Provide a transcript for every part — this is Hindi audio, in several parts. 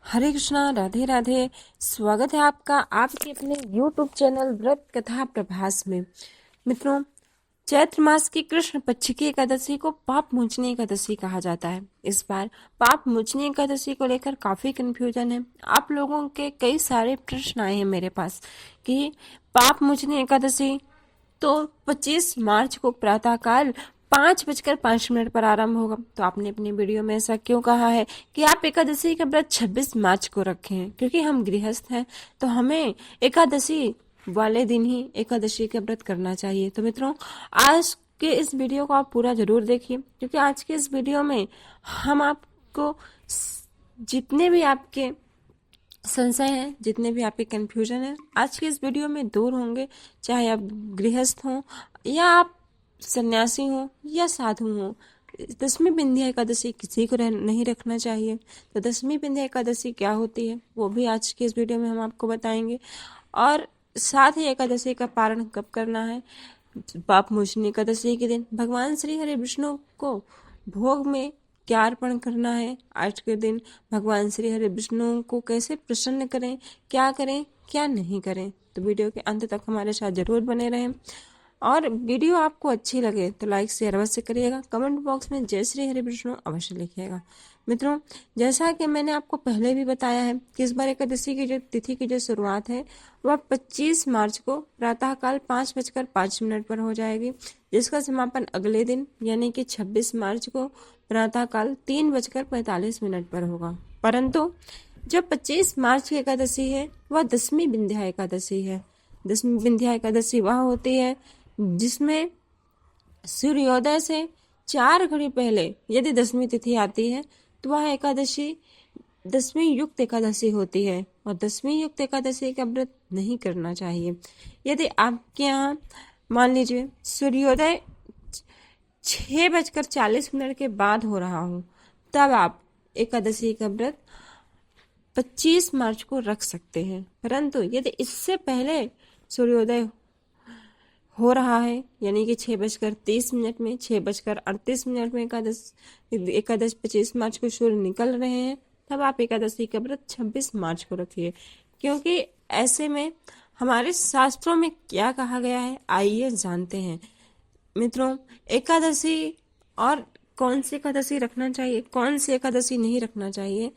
हरे कृष्णा, राधे राधे। स्वागत है आपका आपके अपने YouTube चैनल व्रत कथा प्रभास में। मित्रों, चैत्र मास की कृष्ण पक्ष की एकादशी को पाप मोचनी एकादशी कहा जाता है। इस बार पाप मोचनी एकादशी को लेकर काफी कंफ्यूजन है। आप लोगों के कई सारे प्रश्न आए हैं मेरे पास कि पाप मोचनी एकादशी तो 25 मार्च को प्रातःकाल 5:05 पर आरंभ होगा। तो आपने अपनी वीडियो में ऐसा क्यों कहा है कि आप एकादशी का व्रत 26 मार्च को रखे हैं? क्योंकि हम गृहस्थ हैं तो हमें एकादशी वाले दिन ही एकादशी का व्रत करना चाहिए। तो मित्रों, आज के इस वीडियो को आप पूरा जरूर देखिए, क्योंकि आज के इस वीडियो में हम आपको जितने भी आपके संशय है, जितने भी आपके कंफ्यूजन है, आज के इस वीडियो में दूर होंगे। चाहे आप गृहस्थ हो या आप सन्यासी हो या साधु हो, दसवीं बिंध्या एकादशी किसी को नहीं रखना चाहिए। तो दसवीं बिंध्या एकादशी क्या होती है वो भी आज के इस वीडियो में हम आपको बताएंगे, और साथ ही एकादशी का पारण कब करना है। पाप मोचनी एकादशी के दिन भगवान श्री हरि विष्णु को भोग में क्या अर्पण करना है। आज के दिन भगवान श्री हरि विष्णु को कैसे प्रसन्न करें, क्या करें क्या नहीं करें। तो वीडियो के अंत तक हमारे साथ जरूर बने रहें, और वीडियो आपको अच्छी लगे तो लाइक शेयर अवश्य करिएगा। कमेंट बॉक्स में जय श्री हरि विष्णु अवश्य लिखिएगा। मित्रों, जैसा कि मैंने आपको पहले भी बताया है कि इस बार एकादशी की जो तिथि की जो शुरुआत है वह 25 मार्च को प्रातःकाल 5:05 पर हो जाएगी, जिसका समापन अगले दिन यानी कि 26 मार्च को प्रातःकाल 3:45 पर होगा। परंतु जो 25 मार्च की एकादशी है वह दसवीं बिंध्या एकादशी है। दसवीं बिंध्या एकादशी वह होती है जिसमें सूर्योदय से 4 घड़ी पहले यदि दसवीं तिथि आती है तो वह एकादशी दसवीं युक्त एकादशी होती है, और दसवीं युक्त एकादशी का व्रत नहीं करना चाहिए। यदि आपके यहाँ मान लीजिए सूर्योदय 6:40 के बाद हो रहा हो, तब आप एकादशी का व्रत 25 मार्च को रख सकते हैं। परंतु यदि इससे पहले सूर्योदय हो रहा है यानी कि 6:30 में 6:38 में एकादश 25 मार्च को सूर्य निकल रहे हैं, तब आप एकादशी का व्रत 26 मार्च को रखिए। क्योंकि ऐसे में हमारे शास्त्रों में क्या कहा गया है, आइए जानते हैं। मित्रों, एकादशी और कौन सी एकादशी रखना चाहिए, कौन सी एकादशी नहीं रखना चाहिए,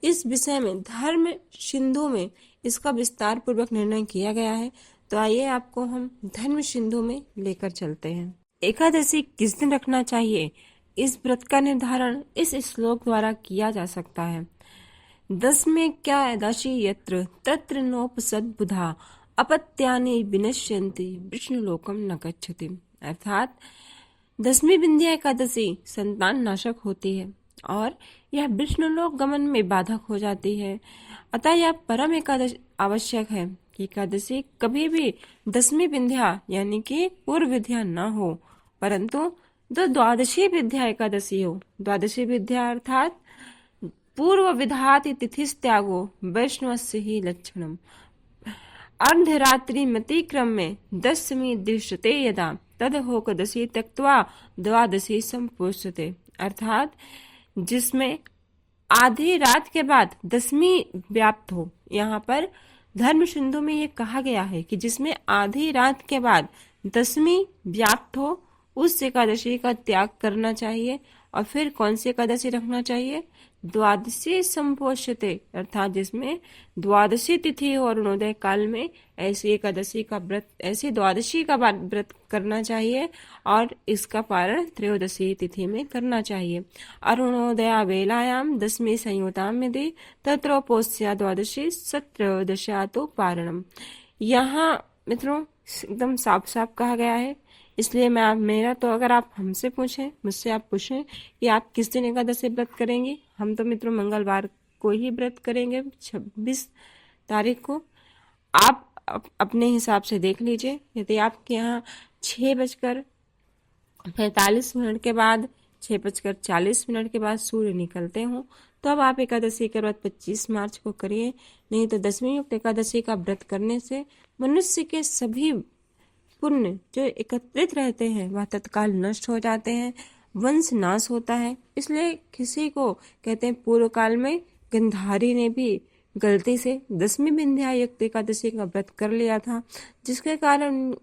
इस विषय में धर्म सिंधु में इसका विस्तार पूर्वक निर्णय किया गया है। तो आइए आपको हम धर्म सिंधु में लेकर चलते हैं। एकादशी किस दिन रखना चाहिए, इस व्रत का निर्धारण इस श्लोक द्वारा किया जा सकता है। दसमे क्या एकादशी यत्र तत्र नोपसद बुधा अपत्यानि विनश्यन्ति विष्णु लोकम न गच्छति। अर्थात दसवीं बिंध्या एकादशी संतान नाशक होती है और यह विष्णु लोक गमन में बाधक हो जाती है। अतः यह परम एकादशी आवश्यक है कि एकादशी कभी भी दसवीं विंध्या यानी कि पूर्व विद्या न हो, परंतु द्वादशी विद्या एकादशी हो। द्वादशी विद्या अर्थात पूर्व विधाति तिथिस्त्यागो वैष्णवस्य ही लक्षणम। अर्धरात्रि मतिक्रम में दसवीं दृश्यते यदा तद होकदशी त्यक्त्वा द्वादशी संपुष्यते। अर्थात जिसमें आधी रात के बाद दसवीं व्याप्त हो। यहाँ पर धर्म सिंधु में ये कहा गया है कि जिसमें आधी रात के बाद दसवीं व्याप्त हो उस एकादशी का त्याग करना चाहिए। और फिर कौन सी एकादशी रखना चाहिए, द्वादशी संपोष्यते, अर्थात जिसमें द्वादशी तिथि हो अरुणोदय काल में ऐसी एकादशी का व्रत, ऐसी द्वादशी का व्रत करना चाहिए, और इसका पारण त्रयोदशी तिथि में करना चाहिए। अरुणोदया वेलायाम दसवीं संयुताम यदि तत्रोपोष्या द्वादशी सत्रयोदशा तो पारणम। यहाँ मित्रों एकदम साफ साफ कहा गया है। इसलिए मेरा तो अगर आप हमसे पूछें, मुझसे आप पूछें कि आप किस दिन एकादशी व्रत करेंगे, हम तो मित्रों मंगलवार को ही व्रत करेंगे 26 तारीख को। आप अपने हिसाब से देख लीजिए। यदि आपके यहाँ 6:45 के बाद 6:40 के बाद सूर्य निकलते हों तो अब आप एकादशी का व्रत 25 मार्च को करिए। नहीं तो दसवीं युक्त एकादशी का व्रत करने से मनुष्य के सभी पुण्य जो एकत्रित रहते हैं वह तत्काल नष्ट हो जाते हैं, वंश नाश होता है। इसलिए किसी को कहते हैं पूर्व काल में गंधारी ने भी गलती से 10वीं विंध्यायुक्त एकादशी का व्रत कर लिया था, जिसके कारण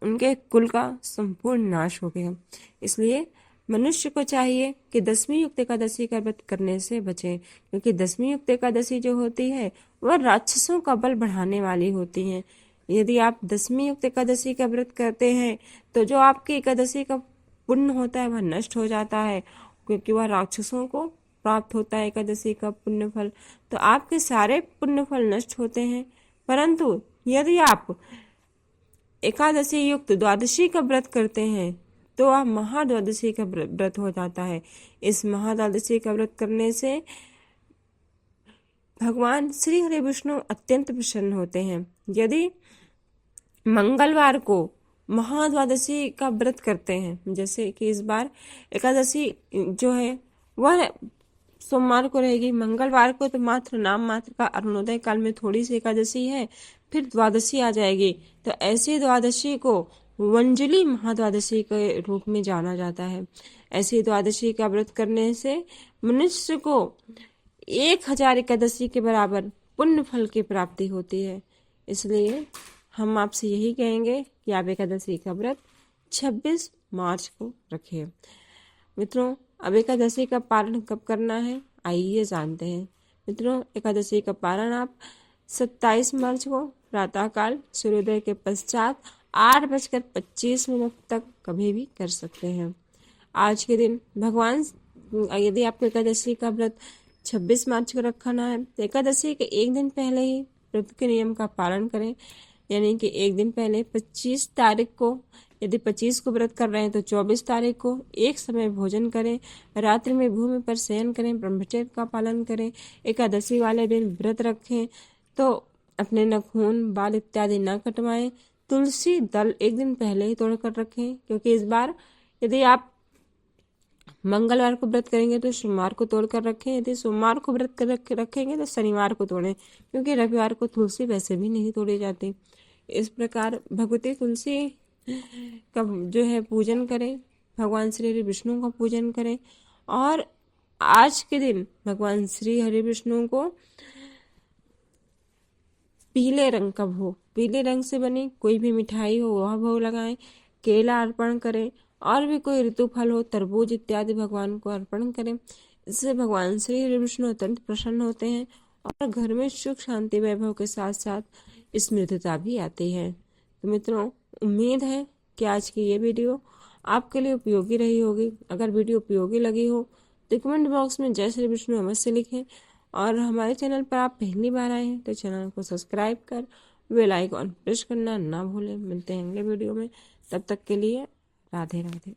उनके कुल का संपूर्ण नाश हो गया। इसलिए मनुष्य को चाहिए कि 10वीं युक्त एकादशी का व्रत करने से बचे, क्योंकि 10वीं युक्त एकादशी जो होती है वह राक्षसों का बल बढ़ाने वाली होती है। यदि आप 10वीं युक्त एकादशी का व्रत करते हैं तो जो आपकी एकादशी का पुण्य होता है वह नष्ट हो जाता है, क्योंकि वह राक्षसों को प्राप्त होता है एकादशी का पुण्य फल। तो आपके सारे पुण्य फल नष्ट होते हैं। परंतु यदि आप एकादशी युक्त द्वादशी का व्रत करते हैं तो वह महाद्वादशी का व्रत हो जाता है। इस महाद्वादशी का व्रत करने से भगवान श्री हरि विष्णु अत्यंत प्रसन्न होते हैं। यदि मंगलवार को महाद्वादशी का व्रत करते हैं, जैसे कि इस बार एकादशी जो है वह सोमवार को रहेगी, मंगलवार को तो मात्र नाम मात्र का अरुणोदय काल में थोड़ी सी एकादशी है, फिर द्वादशी आ जाएगी। तो ऐसी द्वादशी को वंजली महाद्वादशी के रूप में जाना जाता है। ऐसी द्वादशी का व्रत करने से मनुष्य को 1000 एकादशी के बराबर पुण्य फल की प्राप्ति होती है। इसलिए हम आपसे यही कहेंगे कि आप एकादशी का व्रत 26 मार्च को रखें। मित्रों, अब एकादशी का पारण कब करना है आइए जानते हैं। मित्रों, एकादशी का पारण आप 27 मार्च को प्रातःकाल सूर्योदय के पश्चात 8:25 तक कभी भी कर सकते हैं। आज के दिन भगवान, यदि आपको एकादशी का व्रत 26 मार्च को रखना है तो एकादशी के एक दिन पहले ही व्रत के नियम का पालन करें। यानी कि एक दिन पहले 25 तारीख को, यदि 25 को व्रत कर रहे हैं तो 24 तारीख को एक समय भोजन करें, रात्रि में भूमि पर शयन करें, ब्रह्मचर्य का पालन करें। एकादशी वाले दिन व्रत रखें तो अपने नाखून, बाल इत्यादि न कटवाएं। तुलसी दल एक दिन पहले ही तोड़कर रखें, क्योंकि इस बार यदि आप मंगलवार को व्रत करेंगे तो सोमवार को तोड़कर रखें, यदि सोमवार को व्रत रखेंगे तो शनिवार को तोड़ें, क्योंकि रविवार को तुलसी वैसे भी नहीं तोड़ी जाती। इस प्रकार भगवती तुलसी का जो है पूजन करें, भगवान श्री हरि विष्णु का पूजन करें। और आज के दिन भगवान श्री हरि विष्णु को पीले रंग का भोग, पीले रंग से बनी कोई भी मिठाई हो वह भोग लगाएं, केला अर्पण करें, और भी कोई ऋतु फल हो, तरबूज इत्यादि भगवान को अर्पण करें। इससे भगवान श्री हरि विष्णु अत्यंत प्रसन्न होते हैं और घर में सुख शांति वैभव के साथ साथ समृद्धता भी आती है। तो मित्रों, उम्मीद है कि आज की ये वीडियो आपके लिए उपयोगी रही होगी। अगर वीडियो उपयोगी लगी हो तो कमेंट बॉक्स में जय श्री विष्णु अवश्य लिखें, और हमारे चैनल पर आप पहली बार आए हैं तो चैनल को सब्सक्राइब कर बेल आइकॉन प्रेस करना ना भूलें। मिलते हैं अगले वीडियो में, तब तक के लिए राधे राधे।